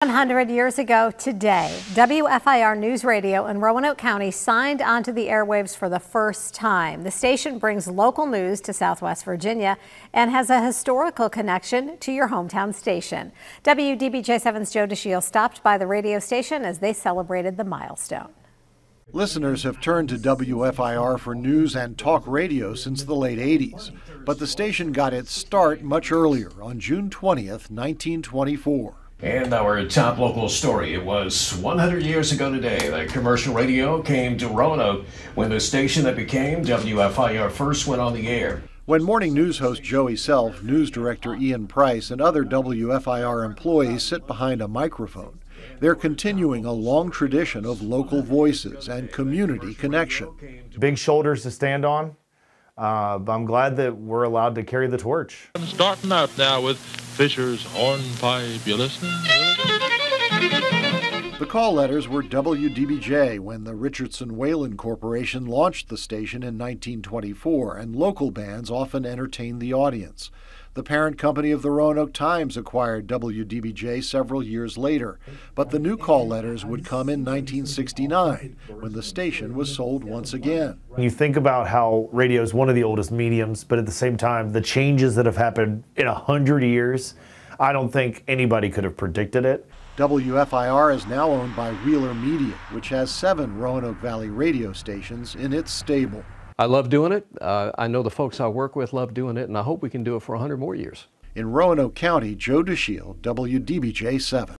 100 years ago today, WFIR News Radio in Roanoke County signed onto the airwaves for the first time. The station brings local news to Southwest Virginia and has a historical connection to your hometown station. WDBJ7's Joe DeShiel stopped by the radio station as they celebrated the milestone. Listeners have turned to WFIR for news and talk radio since the late 80s, but the station got its start much earlier on June 20th, 1924. And our top local story, it was 100 years ago today that commercial radio came to Roanoke when the station that became WFIR first went on the air. When morning news host Joey Self, news director Ian Price, and other WFIR employees sit behind a microphone, they're continuing a long tradition of local voices and community connection. Big shoulders to stand on. I'm glad that we're allowed to carry the torch. I'm starting out now with Fisher's Hornpipe. You listening? The call letters were WDBJ when the Richardson Whalen Corporation launched the station in 1924, and local bands often entertained the audience. The parent company of the Roanoke Times acquired WDBJ several years later, but the new call letters would come in 1969 when the station was sold once again. You think about how radio is one of the oldest mediums, but at the same time, the changes that have happened in 100 years, I don't think anybody could have predicted it. WFIR is now owned by Wheeler Media, which has 7 Roanoke Valley radio stations in its stable. I love doing it. I know the folks I work with love doing it, and I hope we can do it for 100 more years. In Roanoke County, Joe DeShiel, WDBJ 7.